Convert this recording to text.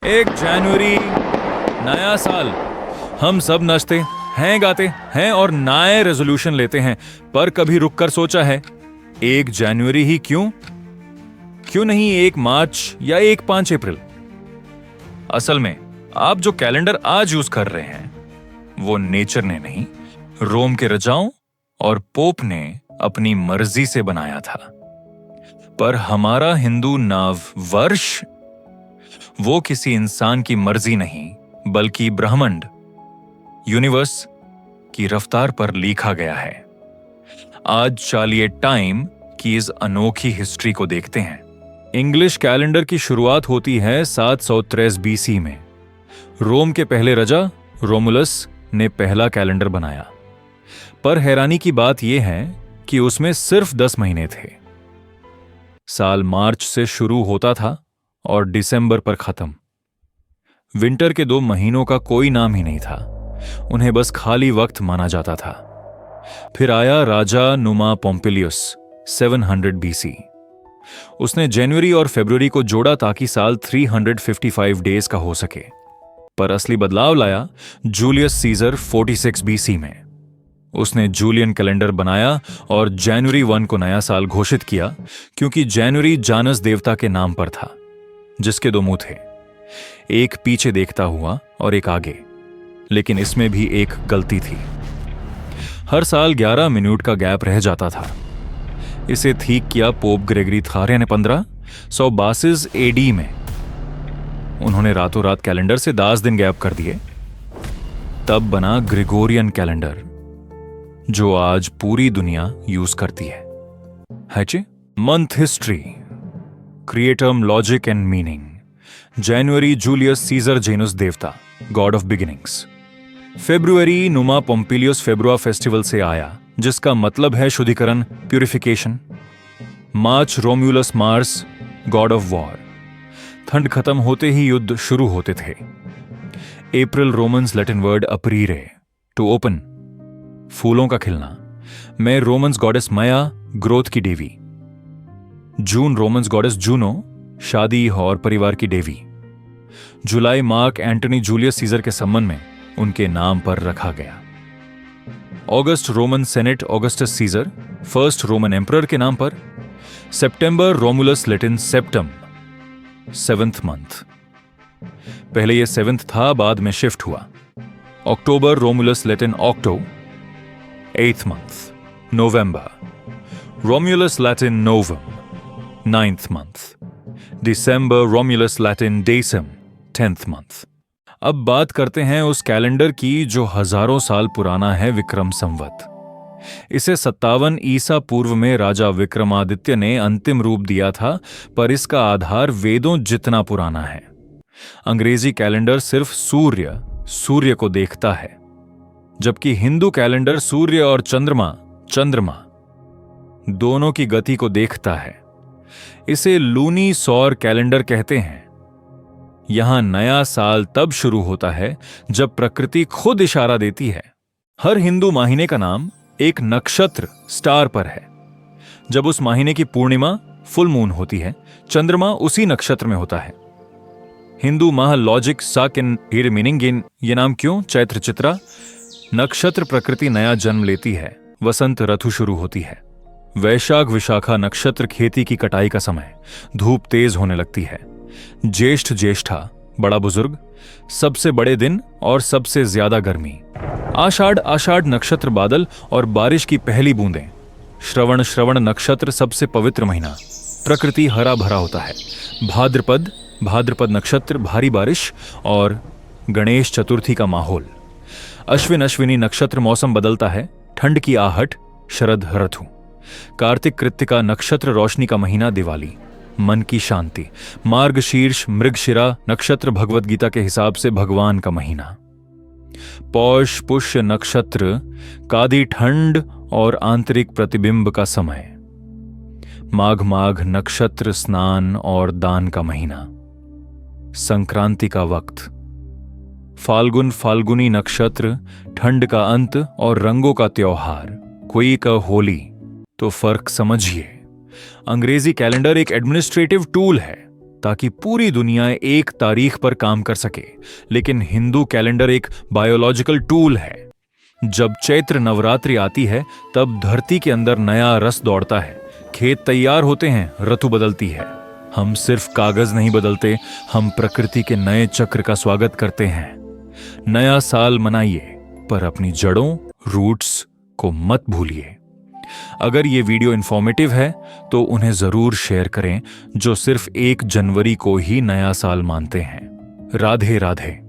एक जनवरी, नया साल। हम सब नाचते हैं, गाते हैं और नए रेजोल्यूशन लेते हैं, पर कभी रुककर सोचा है 1 जनवरी ही क्यों? क्यों नहीं 1 मार्च या 1 5 अप्रैल? असल में आप जो कैलेंडर आज यूज कर रहे हैं वो नेचर ने नहीं, रोम के राजाओं और पोप ने अपनी मर्जी से बनाया था। पर हमारा हिंदू नव वर्ष वो किसी इंसान की मर्जी नहीं बल्कि ब्रह्मांड, यूनिवर्स की रफ्तार पर लिखा गया है। आज चलिए टाइम की इस अनोखी हिस्ट्री को देखते हैं। इंग्लिश कैलेंडर की शुरुआत होती है 733 बीसी में। रोम के पहले राजा रोमुलस ने पहला कैलेंडर बनाया, पर हैरानी की बात यह है कि उसमें सिर्फ 10 महीने थे। साल मार्च से शुरू होता था और दिसंबर पर खत्म। विंटर के 2 महीनों का कोई नाम ही नहीं था, उन्हें बस खाली वक्त माना जाता था। फिर आया राजा नुमा पोम्पिलियस 700 बीसी। उसने जनवरी और फरवरी को जोड़ा ताकि साल 355 डेज का हो सके। पर असली बदलाव लाया जूलियस सीजर 46 बीसी में। उसने जूलियन कैलेंडर बनाया और जनवरी 1 को नया साल घोषित किया, क्योंकि जनवरी जानस देवता के नाम पर था, जिसके 2 मुंह थे, एक पीछे देखता हुआ और एक आगे। लेकिन इसमें भी एक गलती थी। हर साल 11 मिनट का गैप रह जाता था। इसे ठीक किया पोप ग्रेगरी थार्य ने 1522 एडी में। उन्होंने रातों रात कैलेंडर से 10 दिन गैप कर दिए। तब बना ग्रेगोरियन कैलेंडर, जो आज पूरी दुनिया यूज करती है चे? मंथ हिस्ट्री, क्रिएटम, लॉजिक एंड मीनिंग। जनवरी जूलियस सीजर जेनुस देवता, गॉड ऑफ बिगिनिंग्स। फरवरी नुमा पोम्पिलियस फेब्रुआ फेस्टिवल से आया, जिसका मतलब है शुद्धिकरण, purification. March Romulus Mars, god of war. ठंड खत्म होते ही युद्ध शुरू होते थे। अप्रैल रोमन्स लैटिन वर्ड अपरीरे, टू ओपन, फूलों का खिलना। May Romans goddess Maia, growth की देवी। जून रोमन्स गॉडेस जूनो, शादी और परिवार की देवी। July Mark Antony Julius Caesar के संबंध में उनके नाम पर रखा गया। अगस्त Roman senate Augustus Caesar, first Roman emperor के नाम पर। सितंबर रोमुलस लैटिन सेप्टम, 7th मंथ। पहले यह 7th था, बाद में शिफ्ट हुआ। अक्टूबर रोमुलस लैटिन ऑक्टो, 8th मंथ। नवंबर रोमुलस लैटिन नोवम, 9th मंथ। दिसंबर रोमुलस लैटिन डेसम, 10th मंथ। अब बात करते हैं उस कैलेंडर की जो हजारों साल पुराना है, विक्रम संवत। इसे 57 ईसा पूर्व में राजा विक्रमादित्य ने अंतिम रूप दिया था, पर इसका आधार वेदों जितना पुराना है। अंग्रेजी कैलेंडर सिर्फ सूर्य को देखता है, जबकि हिंदू कैलेंडर सूर्य और चंद्रमा दोनों की गति को देखता है। इसे लूनी सौर कैलेंडर कहते हैं। यहां नया साल तब शुरू होता है जब प्रकृति खुद इशारा देती है। हर हिंदू महीने का नाम एक नक्षत्र, स्टार पर है। जब उस महीने की पूर्णिमा, फुल मून होती है, चंद्रमा उसी नक्षत्र में होता है। हिंदू माह लॉजिक साक इन हीर मीनिंग इन ये नाम क्यों? चैत्र चित्रा, नक्षत्र प्रकृति नया जन्म लेती है, वसंत ऋतु शुरू होती है। वैशाख विशाखा नक्षत्र खेती की कटाई का समय, धूप तेज होने लगती है। ज्येष्ठ ज्येष्ठा, बड़ा बुजुर्ग, सबसे बड़े दिन और सबसे ज्यादा गर्मी। आषाढ़ नक्षत्र बादल और बारिश की पहली बूंदें। श्रवण नक्षत्र सबसे पवित्र महीना, प्रकृति हरा भरा होता है। भाद्रपद नक्षत्र भारी बारिश और गणेश चतुर्थी का माहौल। अश्विनी नक्षत्र मौसम बदलता है, ठंड की आहट, शरद ऋतु। कार्तिक कृत्तिका नक्षत्र रोशनी का महीना, दिवाली, मन की शांति। मार्गशीर्ष मृगशिरा नक्षत्र भगवत गीता के हिसाब से भगवान का महीना। पौष पुष्य नक्षत्र कादी ठंड और आंतरिक प्रतिबिंब का समय। माघ नक्षत्र स्नान और दान का महीना। संक्रांति का वक्त। फाल्गुनी नक्षत्र ठंड का अंत और रंगों का त्योहार। कोई का होली। तो फर्क समझिए। अंग्रेजी कैलेंडर एक एडमिनिस्ट्रेटिव टूल है, ताकि पूरी दुनिया एक तारीख पर काम कर सके। लेकिन हिंदू कैलेंडर एक बायोलॉजिकल टूल है। जब चैत्र नवरात्रि आती है तब धरती के अंदर नया रस दौड़ता है, खेत तैयार होते हैं, ऋतु बदलती है। हम सिर्फ कागज नहीं बदलते, हम प्रकृति के नए चक्र का स्वागत करते हैं। नया साल मनाइए, पर अपनी जड़ों, रूट्स को मत भूलिए। अगर ये वीडियो इंफॉर्मेटिव है तो उन्हें जरूर शेयर करें जो सिर्फ 1 जनवरी को ही नया साल मानते हैं। राधे राधे।